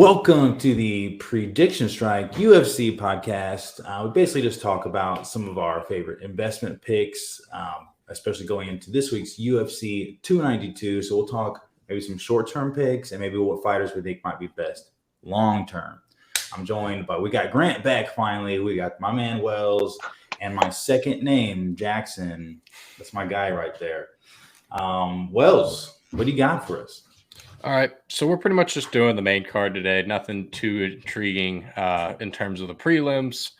Welcome to the Prediction Strike UFC podcast. We basically just talk about some of our favorite investment picks, especially going into this week's UFC 292. So we'll talk maybe some short-term picks and maybe what fighters we think might be best long-term. I'm joined by, we got Grant back finally. We got my man Wells and my second name, Jackson. That's my guy right there. Wells, what do you got for us? All right, so we're pretty much just doing the main card today. Nothing too intriguing in terms of the prelims.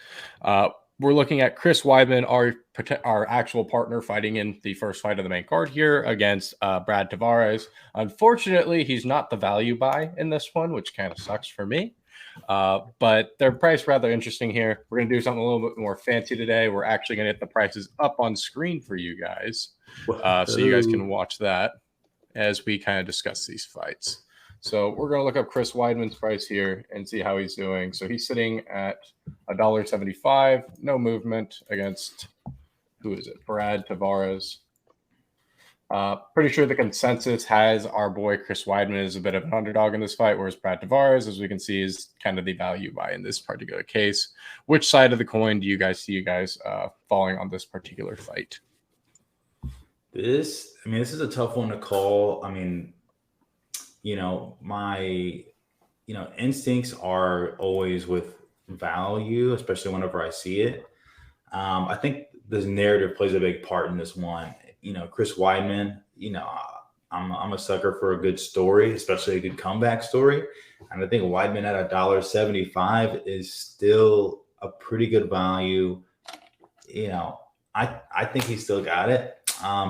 We're looking at Chris Weidman, our actual partner, fighting in the first fight of the main card here against Brad Tavares. Unfortunately, he's not the value buy in this one, which kind of sucks for me. But they're priced rather interesting here. We're going to do something a little bit more fancy today. We're actually going to get the prices up on screen for you guys, so you guys can watch that as we kind of discuss these fights. So we're going to look up Chris Weidman's price here and see how he's doing. So he's sitting at $1.75, no movement against, who is it? Brad Tavares. Pretty sure the consensus has our boy Chris Weidman as a bit of an underdog in this fight, whereas Brad Tavares, as we can see, is kind of the value buy in this particular case. Which side of the coin do you guys see falling on this particular fight? This is a tough one to call. My instincts are always with value, especially whenever I see it. I think this narrative plays a big part in this one. Chris Weidman, I'm a sucker for a good story, especially a good comeback story. And I think Weidman at $1.75 is still a pretty good value. I think he still got it.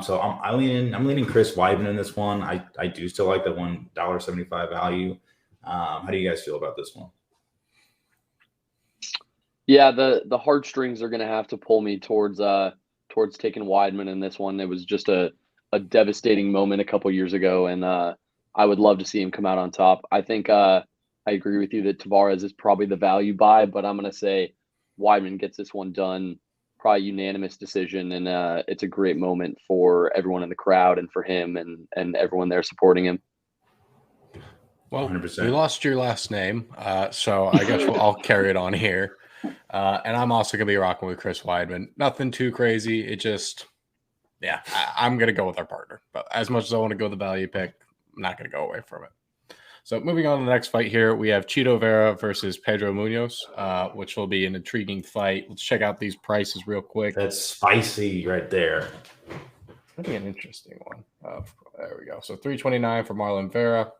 So I'm leaning Chris Weidman in this one. I do still like that $1.75 value. How do you guys feel about this one? Yeah, the heartstrings are going to have to pull me towards taking Weidman in this one. It was just a devastating moment a couple years ago, and I would love to see him come out on top. I think I agree with you that Tavares is probably the value buy, but I'm going to say Weidman gets this one done. Probably unanimous decision, and it's a great moment for everyone in the crowd and for him and everyone there supporting him. Well, 100%. We lost your last name, so I guess I'll carry it on here. And I'm also going to be rocking with Chris Weidman. Nothing too crazy. It just, I'm going to go with our partner. But as much as I want to go the value pick, I'm not going to go away from it. So moving on to the next fight here, we have Chito Vera versus Pedro Munoz, which will be an intriguing fight. Let's check out these prices real quick. That's spicy right there. That'd be an interesting one. There we go. So $329 for Marlon Vera.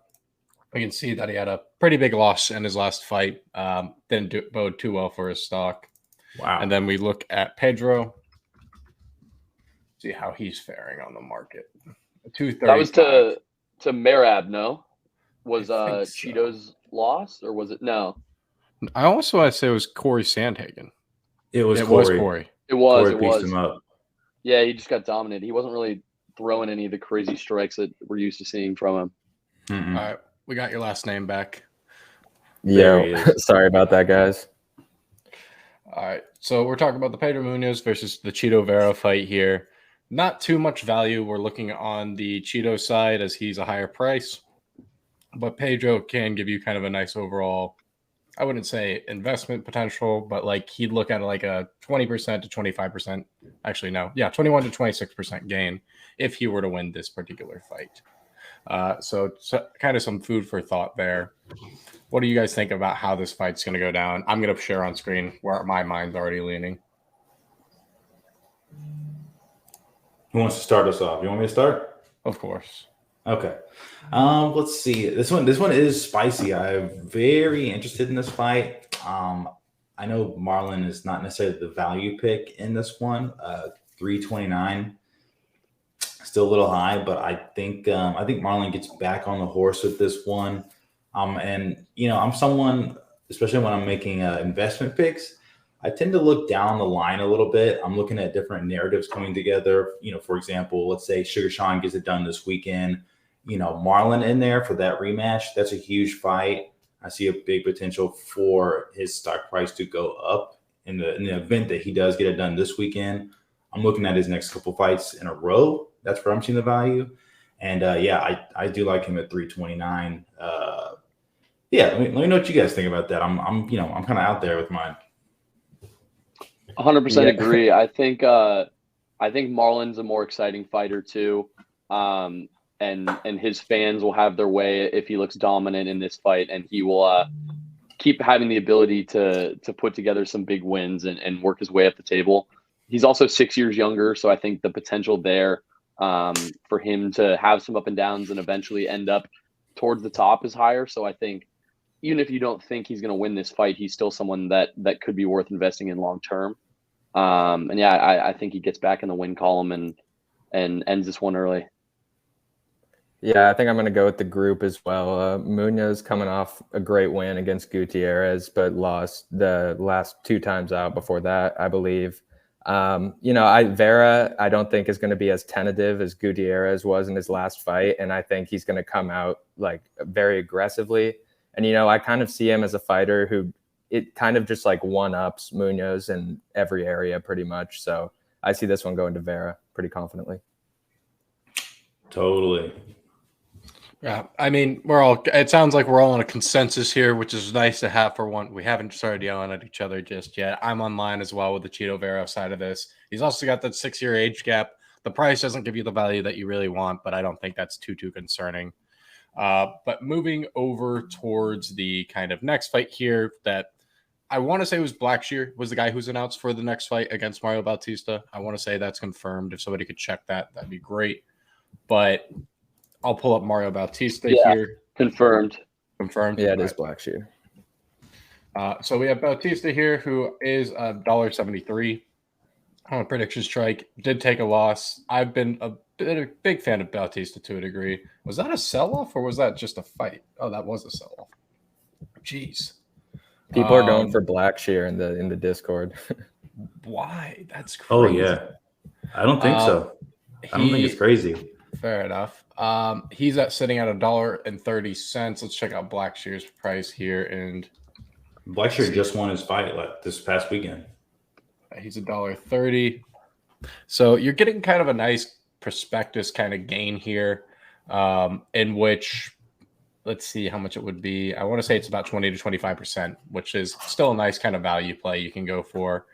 We can see that he had a pretty big loss in his last fight. Didn't bode too well for his stock. Wow. And then we look at Pedro. See how he's faring on the market. $235. That was to Merab, no? Was Cheeto's loss, or was it? No. I also want to say it was Corey Sandhagen. It was Corey. It was. Corey pieced him up. Yeah, he just got dominated. He wasn't really throwing any of the crazy strikes that we're used to seeing from him. Mm-mm. All right, we got your last name back. Yeah, sorry about that, guys. All right, so we're talking about the Pedro Munoz versus the Chito Vera fight here. Not too much value. We're looking on the Chito side as he's a higher price. But Pedro can give you kind of a nice overall, I wouldn't say investment potential, but like he'd look at like a 20% to 25%. Actually, no. Yeah, 21 to 26% gain if he were to win this particular fight. So kind of some food for thought there. What do you guys think about how this fight's going to go down? I'm going to share on screen where my mind's already leaning. Who wants to start us off? You want me to start? Of course. Okay. Let's see. This one is spicy. I'm very interested in this fight. I know Marlon is not necessarily the value pick in this one. $329, still a little high, but I think Marlon gets back on the horse with this one. And I'm someone, especially when I'm making investment picks, I tend to look down the line a little bit. I'm looking at different narratives coming together. For example, let's say Sugar Sean gets it done this weekend. Marlon in there for that rematch. That's a huge fight. I see a big potential for his stock price to go up in the event that he does get it done this weekend. I'm looking at his next couple fights in a row. That's where I'm seeing the value. And I do like him at $329. Yeah, let me know what you guys think about that. I'm kind of out there with mine. 100% agree. I think Marlon's a more exciting fighter too, and his fans will have their way if he looks dominant in this fight, and he will keep having the ability to put together some big wins and work his way up the table. He's also 6 years younger, so I think the potential there for him to have some up and downs and eventually end up towards the top is higher. So I think even if you don't think he's going to win this fight, he's still someone that could be worth investing in long term. And yeah, I think he gets back in the win column and ends this one early. Yeah, I think I'm going to go with the group as well. Munoz coming off a great win against Gutierrez, but lost the last 2 times out before that, I believe. Vera, I don't think is going to be as tentative as Gutierrez was in his last fight, and I think he's going to come out like very aggressively. And I kind of see him as a fighter who it kind of just like one-ups Munoz in every area pretty much. So I see this one going to Vera pretty confidently. Totally. Yeah, I mean, it sounds like we're all on a consensus here, which is nice to have for one. We haven't started yelling at each other just yet. I'm online as well with the Cheeto Vera side of this. He's also got that 6-year age gap. The price doesn't give you the value that you really want, but I don't think that's too concerning. But moving over towards the kind of next fight here that I want to say was Blackshear was the guy who's announced for the next fight against Mario Bautista. I want to say that's confirmed. If somebody could check that, that'd be great. But I'll pull up Mario Bautista here. Confirmed. Yeah, it is Blackshear. So we have Bautista here, who is $1.73 on a prediction strike. Did take a loss. I've been a big fan of Bautista to a degree. Was that a sell-off or was that just a fight? Oh, that was a sell-off. Jeez. People are going for Blackshear in the Discord. Why? That's crazy. Oh yeah, I don't think so. I don't think it's crazy. Fair enough. He's sitting at $1.30. Let's check out Blackshear's price here. And Blackshear just won his fight this past weekend. He's $1.30. So you're getting kind of a nice prospectus kind of gain here, in which, let's see how much it would be. I want to say it's about 20 to 25%, which is still a nice kind of value play you can go for.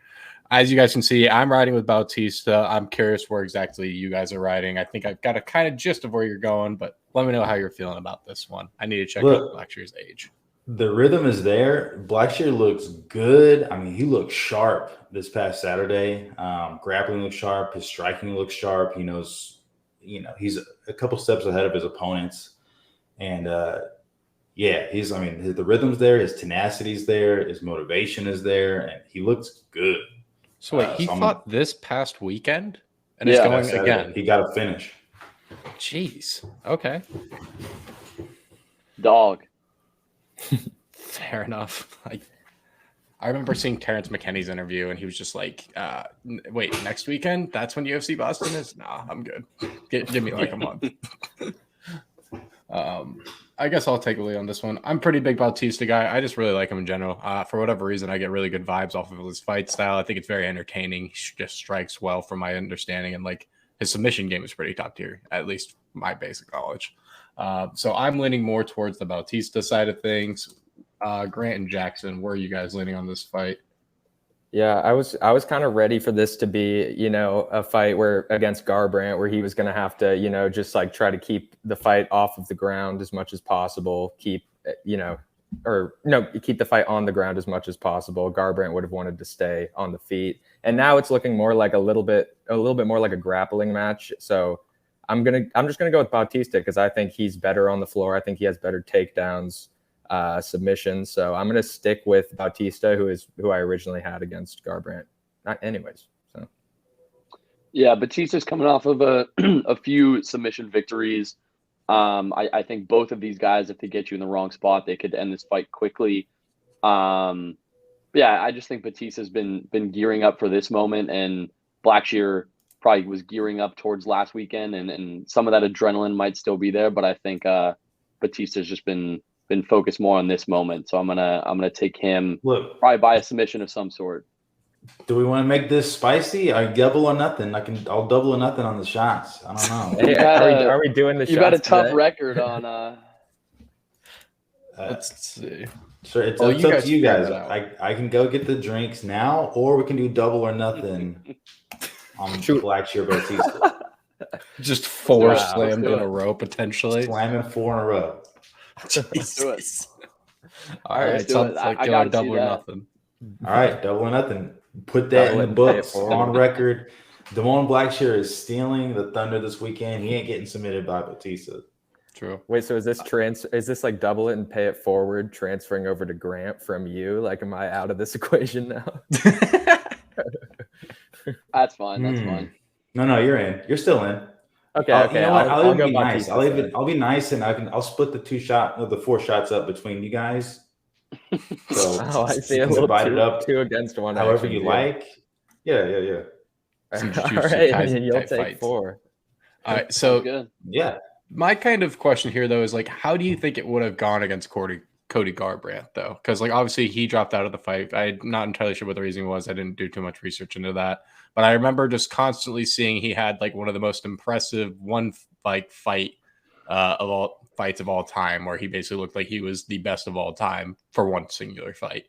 As you guys can see, I'm riding with Bautista. I'm curious where exactly you guys are riding. I think I've got a kind of gist of where you're going, but let me know how you're feeling about this one. I need to check out Blackshear's age. The rhythm is there. Blackshear looks good. I mean, he looked sharp this past Saturday. Grappling looks sharp. His striking looks sharp. He knows, he's a couple steps ahead of his opponents. And, the rhythm's there. His tenacity's there. His motivation is there. And he looks good. So wait, he fought this past weekend and is going again. He got a finish. Jeez. Okay. Dog. Fair enough. I remember seeing Terrence McKinney's interview and he was just like, wait, next weekend? That's when UFC Boston is? Nah, I'm good. Give me like a month. I guess I'll take a lead on this one. I'm pretty big Bautista guy. I just really like him in general. For whatever reason, I get really good vibes off of his fight style. I think it's very entertaining. He just strikes well from my understanding. And his submission game is pretty top tier, at least my basic knowledge. So I'm leaning more towards the Bautista side of things. Grant and Jackson, where are you guys leaning on this fight? Yeah, I was kind of ready for this to be, a fight against Garbrandt where he was going to have to, just try to keep the fight off of the ground as much as possible, keep the fight on the ground as much as possible. Garbrandt would have wanted to stay on the feet. And now it's looking more like a little bit more like a grappling match. So I'm just going to go with Bautista because I think he's better on the floor. I think he has better takedowns. Submissions. So I'm going to stick with Bautista, who I originally had against Garbrandt. So yeah, Bautista's coming off of a few submission victories. I think both of these guys, if they get you in the wrong spot, they could end this fight quickly. I just think Bautista's been gearing up for this moment, and Blackshear probably was gearing up towards last weekend, and some of that adrenaline might still be there, but I think Bautista's just been focused more on this moment. So I'm gonna take him probably by a submission of some sort. Do we want to make this spicy? I double or nothing. I'll double or nothing on the shots. I don't know. Hey, are we doing the shots? You got a tough today? record on Let's see. Sure, it's Well, up you to guys you figure guys. it out. I can go get the drinks now, or we can do double or nothing on Shoot. Blackshear Bautista. Just four Wow. slammed Let's do in it. a row potentially. Slamming 4 in a row. Let's do it. All Let's right, do sounds it. like I you'll gotta see double or that. nothing. All right, double or nothing. Put that Double in it the and pay it books forward. on record. Damone Blackshear is stealing the thunder this weekend. He ain't getting submitted by Bautista. True. Wait, so is this like double it and pay it forward, transferring over to Grant from you? Like, am I out of this equation now? That's fine. That's fine. No, you're in. You're still in. Okay, You know what? I'll even go be nice. Bautista side. I'll be nice, and I'll split the 4 shots up between you guys. So Oh, I see. you A can little divide it up two against one. however action you deal. like. Yeah. Some All juicy right, type- and you'll type take fights. 4. All right, Sounds so good. Yeah. my kind of question here though is like, how do you think it would have gone against Cody Garbrandt though? Because like obviously he dropped out of the fight. I'm not entirely sure what the reason was. I didn't do too much research into that, but I remember just constantly seeing he had like one of the most impressive fight of all fights of all time, where he basically looked like he was the best of all time for one singular fight.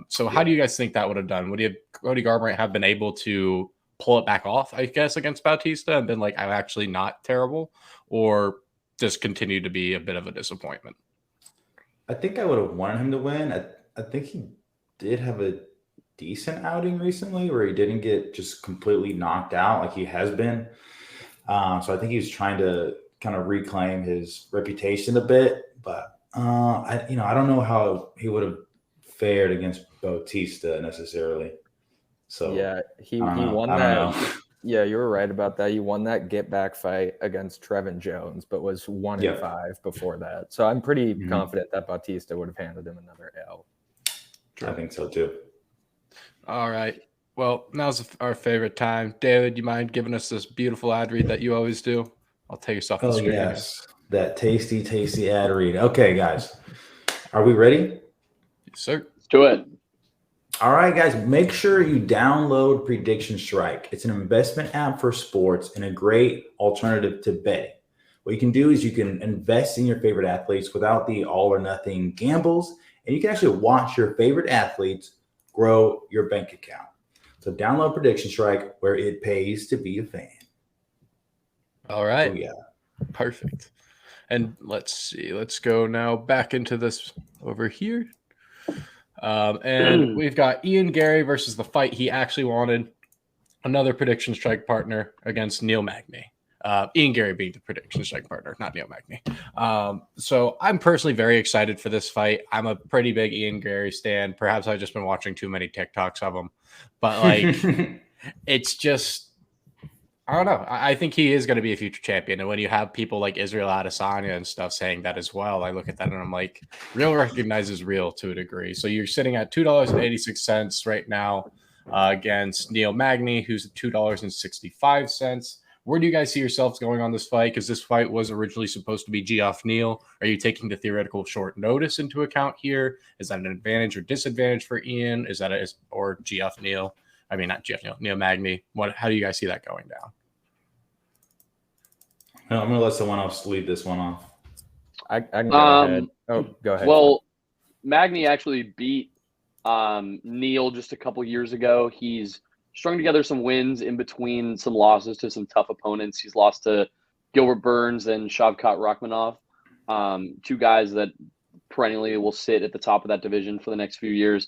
So how do you guys think that would have done? Would Cody Garbrandt have been able to pull it back off, I guess, against Bautista and been like, I'm actually not terrible, or just continue to be a bit of a disappointment? I think I would have wanted him to win. I think he did have a decent outing recently where he didn't get just completely knocked out like he has been. So I think he was trying to kind of reclaim his reputation a bit. But I don't know how he would have fared against Bautista necessarily. So Yeah, he I don't know. won I that. don't know. Yeah, you were right about that. He won that get back fight against Trevin Jones, but was 1-5 before that. So I'm pretty confident that Bautista would have handed him another L. I think so too. All right. Well, now's our favorite time. David, you mind giving us this beautiful ad read that you always do? I'll take us off the Oh screen. yes, that tasty ad read. Okay, guys, are we ready? Yes, sir. Let's do it. All right, guys, make sure you download Prediction Strike. It's an investment app for sports and a great alternative to betting. What you can do is you can invest in your favorite athletes without the all or nothing gambles, and you can actually watch your favorite athletes grow your bank account. So download Prediction Strike where it pays to be a fan. All right. Oh, yeah. Perfect. And let's see. Let's go now back into this over here. And we've got Ian Gary versus the fight he actually wanted. Another Prediction Strike partner against Neil Magny. Ian Gary being the Prediction Strike partner, not Neil Magny. So I'm personally very excited for this fight. I'm a pretty big Ian Gary stan. Perhaps I've just been watching too many TikToks of him. But like, it's just, I don't know. I think he is going to be a future champion. And when you have people like Israel Adesanya and stuff saying that as well, I look at that and I'm like, real recognizes real to a degree. So you're sitting at $2.86 right now against Neil Magny, who's at $2.65. Where do you guys see yourselves going on this fight? Because this fight was originally supposed to be Geoff Neal. Are you taking the theoretical short notice into account here? Is that an advantage or disadvantage for Ian? Is that or Geoff Neal? I mean, not Geoff Neal, Neil Magny. How do you guys see that going down? I'm going to let someone else lead this one off. I can go ahead. Oh, go ahead. Well, Magny actually beat Neal just a couple years ago. He's strung together some wins in between some losses to some tough opponents. He's lost to Gilbert Burns and Shavkat Rakhmonov, two guys that perennially will sit at the top of that division for the next few years.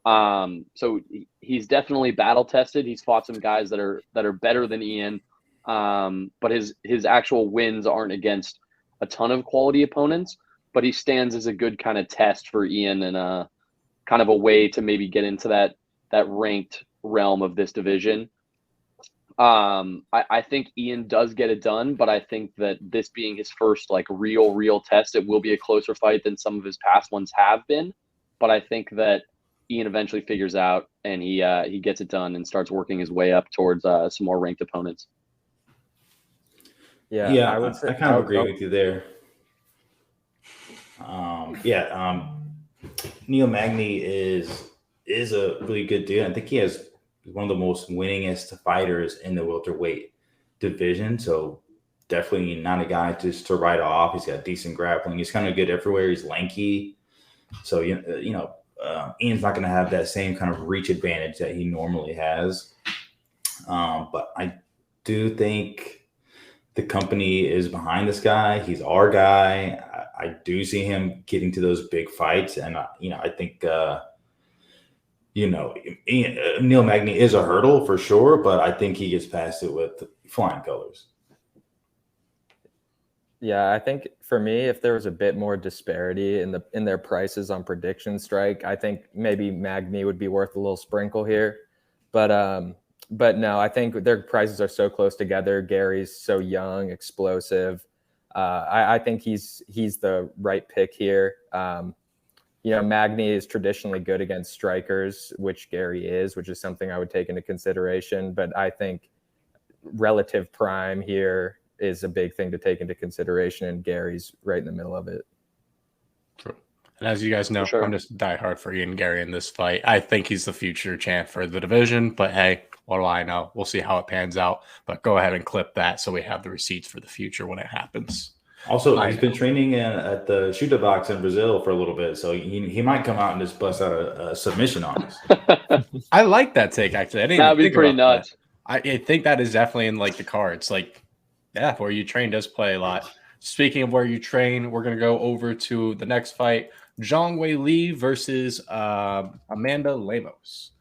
So he's definitely battle tested. He's fought some guys that are better than Ian, but his actual wins aren't against a ton of quality opponents. But he stands as a good kind of test for Ian and kind of a way to maybe get into that ranked realm of this division. I think Ian does get it done, but I think that this being his first like real test, it will be a closer fight than some of his past ones have been. But I think that Ian eventually figures out and he gets it done and starts working his way up towards some more ranked opponents. Yeah, I would say, I kind of agree with you there. Neil Magny is a really good dude. I think he has one of the most winningest fighters in the welterweight division. So definitely not a guy just to write off. He's got decent grappling. He's kind of good everywhere. He's lanky. So, Ian's not going to have that same kind of reach advantage that he normally has. But I do think the company is behind this guy. He's our guy. I do see him getting to those big fights. And, I think, Neil Magny is a hurdle for sure, but I think he gets past it with flying colors. Yeah, I think for me, if there was a bit more disparity in their prices on Prediction Strike, I think maybe Magny would be worth a little sprinkle here. But no, I think their prices are so close together. Gary's so young, explosive. I think he's the right pick here. Magny is traditionally good against strikers, which Gary is, which is something I would take into consideration. But I think relative prime here is a big thing to take into consideration, and Gary's right in the middle of it. True. And as you guys know, sure. I'm just diehard for Ian Gary in this fight. I think he's the future champ for the division, but hey, what do I know? We'll see how it pans out. But go ahead and clip that so we have the receipts for the future when it happens. Also, he's been training at the Chuta box in Brazil for a little bit, so he might come out and just bust out a submission on us. I like that take, actually. I didn't That'd even be pretty nuts. I think that is definitely in like the cards. Like, yeah, where you train does play a lot. Speaking of where you train, we're going to go over to the next fight. Zhang Wei Li versus Amanda Lemos.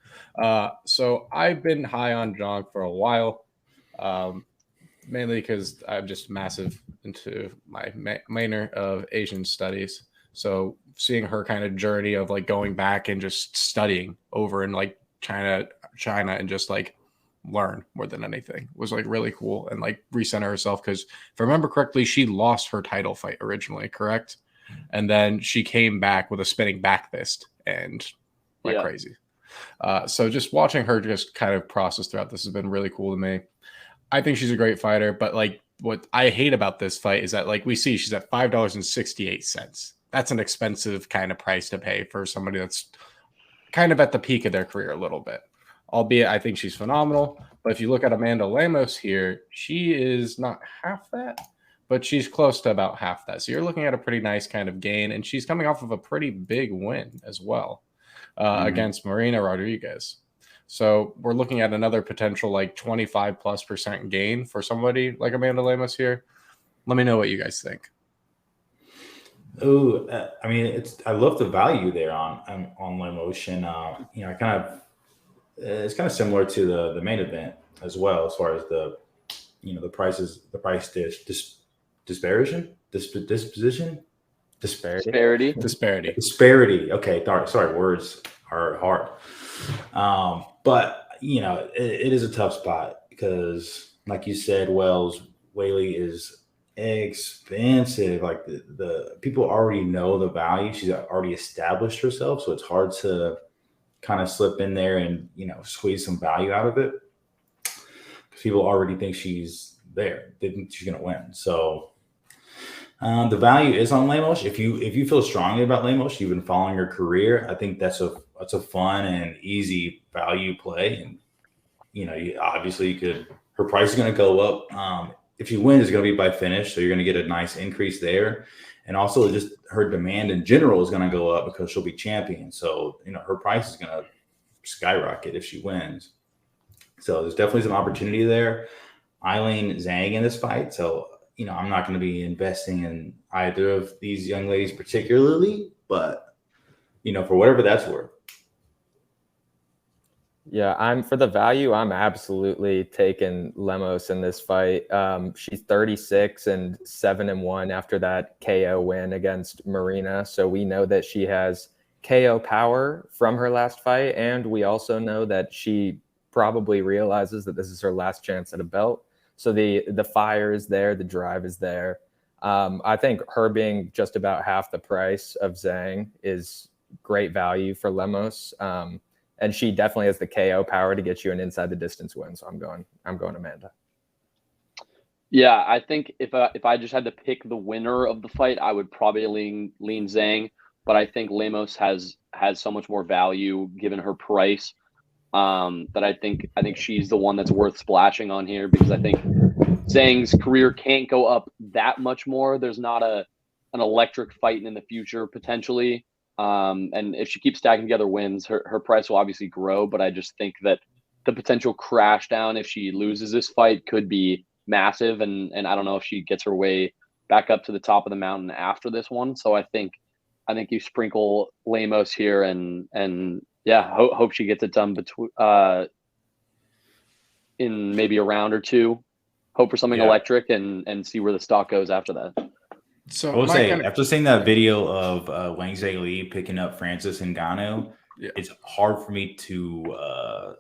So I've been high on Zhang for a while, mainly because I'm just massive into my minor of Asian studies. So seeing her kind of journey of like going back and just studying over in like China and just like learn more than anything was like really cool, and like recenter herself, because if I remember correctly, she lost her title fight originally, correct? And then she came back with a spinning back fist and went crazy. So just watching her just kind of process throughout this has been really cool to me. I think she's a great fighter, but like what I hate about this fight is that like we see she's at $5.68. That's an expensive kind of price to pay for somebody that's kind of at the peak of their career a little bit. Albeit I think she's phenomenal. But if you look at Amanda Lemos here, she is not half that, but she's close to about half that. So you're looking at a pretty nice kind of gain, and she's coming off of a pretty big win as well against Marina Rodriguez. So we're looking at another potential like 25+% gain for somebody like Amanda Lemos here. Let me know what you guys think. Oh, I mean, I love the value there on Lemos, and it's kind of similar to the main event as well, as far as the price disparity. Okay, sorry, words are hard. But it is a tough spot because, like you said, Whaley is expensive. Like the people already know the value. She's already established herself, so it's hard to kind of slip in there and squeeze some value out of it, because people already think she's there. They think she's going to win. So the value is on Lemos. If you feel strongly about Lemos, you've been following her career, I think that's a fun and easy value play. And obviously her price is going to go up. If you win, it's going to be by finish, so you're going to get a nice increase there. And also just her demand in general is going to go up because she'll be champion. So, her price is going to skyrocket if she wins. So there's definitely some opportunity there. Eileen Zhang in this fight. So, I'm not going to be investing in either of these young ladies particularly, but, for whatever that's worth. Yeah, for the value, I'm absolutely taking Lemos in this fight. She's 36 and 7-1 after that KO win against Marina. So we know that she has KO power from her last fight. And we also know that she probably realizes that this is her last chance at a belt. So the fire is there, the drive is there. I think her being just about half the price of Zhang is great value for Lemos. And she definitely has the KO power to get you an inside the distance win. So I'm going Amanda. Yeah, I think if I just had to pick the winner of the fight, I would probably lean Zhang. But I think Lemos has so much more value given her price that I think she's the one that's worth splashing on here, because I think Zhang's career can't go up that much more. There's not an electric fight in the future potentially. And if she keeps stacking together wins, her price will obviously grow. But I just think that the potential crash down if she loses this fight could be massive. And I don't know if she gets her way back up to the top of the mountain after this one. So I think you sprinkle Lemos here and yeah, hope she gets it done in maybe a round or two. Hope for something electric and see where the stock goes after that. So I will say, after seeing that video of Wang Zhe Li picking up Francis Ngannou, it's hard for me to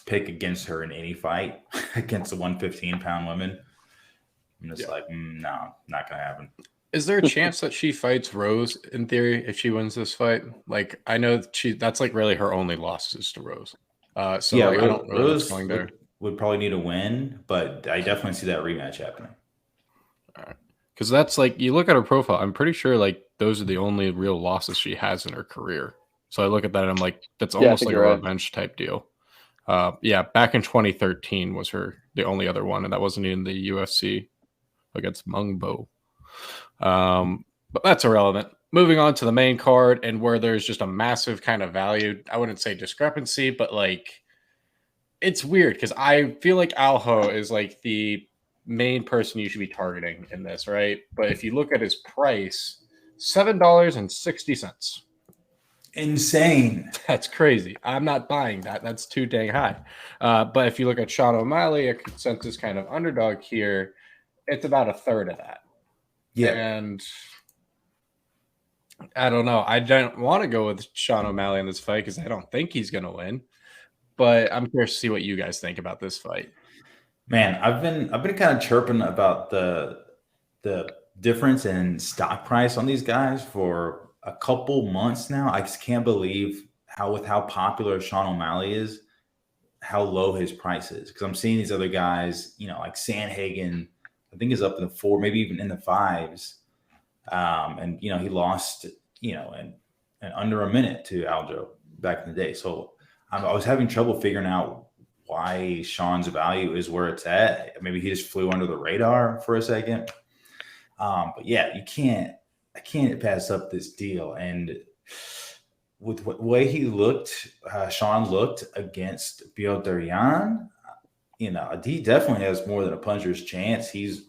pick against her in any fight against the 115-pound women. I'm just like, no, not gonna happen. Is there a chance that she fights Rose in theory if she wins this fight? Like, I know that's like really her only losses to Rose. So yeah, like, I don't know what's going there. Would probably need a win, but I definitely see that rematch happening. All right. Because that's like, you look at her profile, I'm pretty sure like those are the only real losses she has in her career. So I look at that and I'm like, that's almost like a revenge type deal. Back in 2013 was the only other one, and that wasn't in the UFC against Mung Bo. But that's irrelevant. Moving on to the main card, and where there's just a massive kind of value, I wouldn't say discrepancy, but like, it's weird because I feel like Aljo is like the main person you should be targeting in this, right? But if you look at his price, $7.60. Insane. That's crazy. I'm not buying that. That's too dang high. But if you look at Sean O'Malley, a consensus kind of underdog here, it's about a third of that. Yeah. And I don't know. I don't want to go with Sean O'Malley in this fight because I don't think he's going to win. But I'm curious to see what you guys think about this fight. Man, I've been kind of chirping about the difference in stock price on these guys for a couple months now. I just can't believe how popular Sean O'Malley is, how low his price is. Because I'm seeing these other guys, like Sandhagen, I think is up in the 4, maybe even in the 5s. And he lost, in under a minute to Aljo back in the day. So I was having trouble figuring out why Sean's value is where it's at. Maybe he just flew under the radar for a second. But yeah, I can't pass up this deal. And with the way Sean looked against Buidl, he definitely has more than a puncher's chance. He's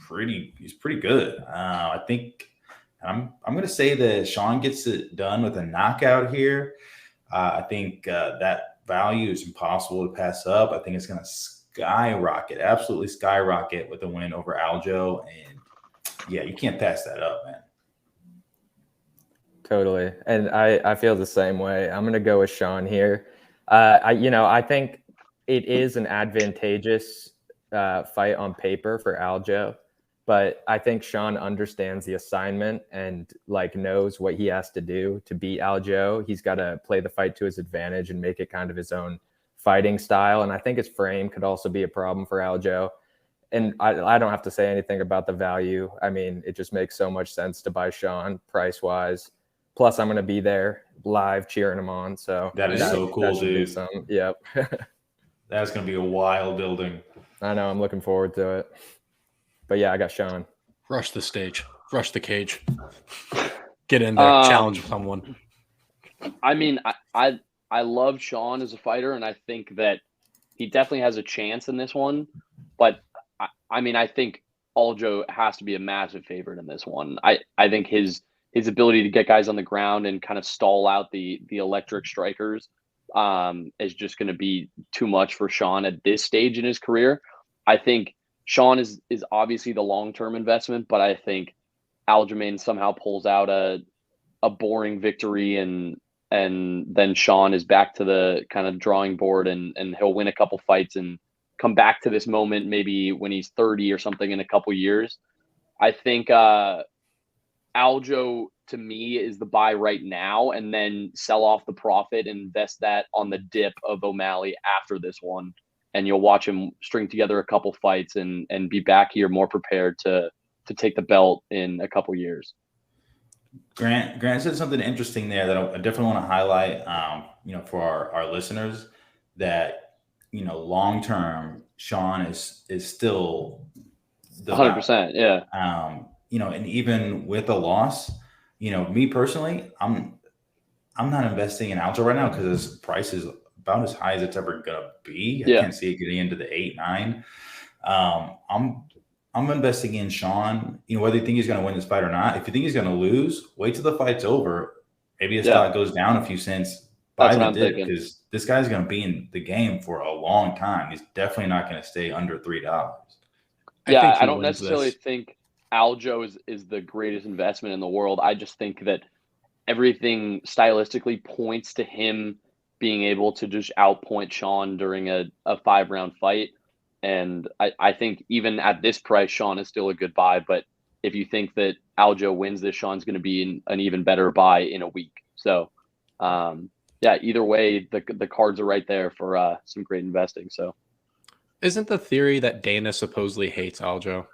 pretty good. I think I'm going to say that Sean gets it done with a knockout here. I think that value is impossible to pass up. I think it's going to absolutely skyrocket with a win over Aljo. And yeah, you can't pass that up, man. Totally. And I feel the same way. I'm going to go with Sean here. I think it is an advantageous fight on paper for Aljo, but I think Sean understands the assignment and like knows what he has to do to beat Aljo. He's got to play the fight to his advantage and make it kind of his own fighting style. And I think his frame could also be a problem for Aljo. And I don't have to say anything about the value. I mean, it just makes so much sense to buy Sean price-wise. Plus, I'm going to be there live cheering him on. So that is so cool, dude. Yep. That's going to be a wild building. I know. I'm looking forward to it. But yeah, I got Sean. Rush the stage. Rush the cage. Get in there. Challenge someone. I mean, I love Sean as a fighter, and I think that he definitely has a chance in this one. But I think Aljo has to be a massive favorite in this one. I think his ability to get guys on the ground and kind of stall out the electric strikers is just going to be too much for Sean at this stage in his career. I think Sean is obviously the long-term investment, but I think Aljamain somehow pulls out a boring victory and then Sean is back to the kind of drawing board and he'll win a couple fights and come back to this moment maybe when he's 30 or something in a couple years. I think Aljo to me is the buy right now and then sell off the profit and invest that on the dip of O'Malley after this one. And you'll watch him string together a couple fights and be back here more prepared to take the belt in a couple years. Grant said something interesting there that I definitely want to highlight, for our listeners, that long term, Sean is still the value. 100%. Yeah. And even with a loss, me personally, I'm not investing in Aljo right now because his price is about as high as it's ever gonna be. I Yeah. can't see it getting into the 8, 9. I'm investing in Sean. Whether you think he's gonna win this fight or not. If you think he's gonna lose, wait till the fight's over. Maybe his stock goes down a few cents. Buy That's what the I'm dip thinking. because this guy's gonna be in the game for a long time. He's definitely not gonna stay under $3. Yeah, I he don't wins necessarily this. think Aljo is the greatest investment in the world. I just think that everything stylistically points to him being able to just outpoint Sean during a 5-round fight. And I think even at this price, Sean is still a good buy. But if you think that Aljo wins this, Sean's going to be an even better buy in a week. So, yeah, either way, the cards are right there for some great investing. So, Isn't the theory that Dana supposedly hates Aljo?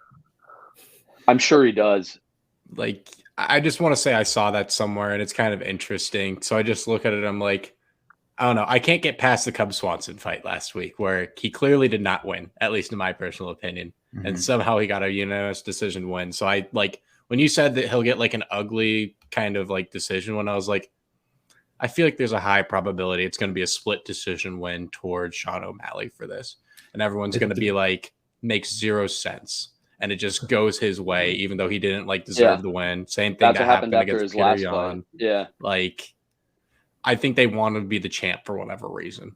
I'm sure he does. Like, I just want to say I saw that somewhere and it's kind of interesting. So I just look at it. I'm like, I don't know. I can't get past the Cub Swanson fight last week where he clearly did not win, at least in my personal opinion. Mm-hmm. And somehow he got a unanimous decision win. So I like when you said that he'll get like an ugly kind of like decision when I was like, I feel like there's a high probability it's going to be a split decision win towards Sean O'Malley for this. And everyone's going to be like, makes zero sense. And it just goes his way, even though he didn't like deserve the win. Same thing That's that what happened after against his last fight. Perion. Yeah. Like, I think they want to be the champ for whatever reason.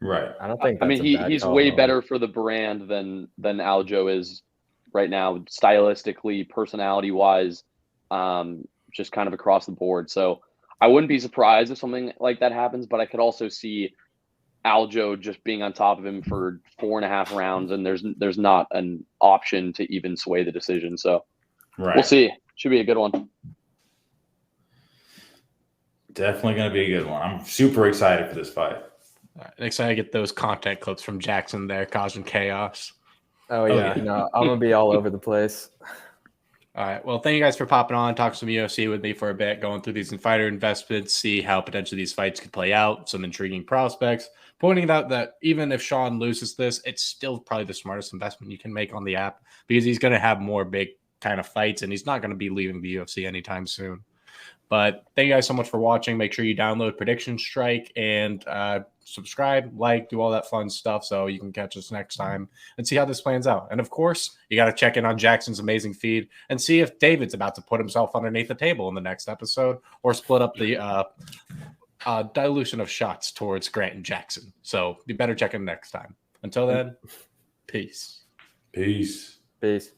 Right. I don't think. I mean, he's way better for the brand than Aljo is right now, stylistically, personality wise, just kind of across the board. So I wouldn't be surprised if something like that happens, but I could also see Aljo just being on top of him for 4.5 rounds, and there's not an option to even sway the decision. So we'll see. Should be a good one. Definitely going to be a good one. I'm super excited for this fight. All right, next time I get those content clips from Jackson there causing chaos. Oh yeah. No, I'm gonna be all over the place. All right. Well, thank you guys for popping on, talking some UFC with me for a bit, going through these fighter investments, see how potentially these fights could play out, some intriguing prospects, pointing out that even if Sean loses this, it's still probably the smartest investment you can make on the app because he's going to have more big kind of fights and he's not going to be leaving the UFC anytime soon. But thank you guys so much for watching. Make sure you download Prediction Strike and subscribe, like, do all that fun stuff so you can catch us next time and see how this plans out. And of course, you got to check in on Jackson's amazing feed and see if David's about to put himself underneath the table in the next episode or split up the dilution of shots towards Grant and Jackson. So you better check in next time. Until then, peace. Peace. Peace.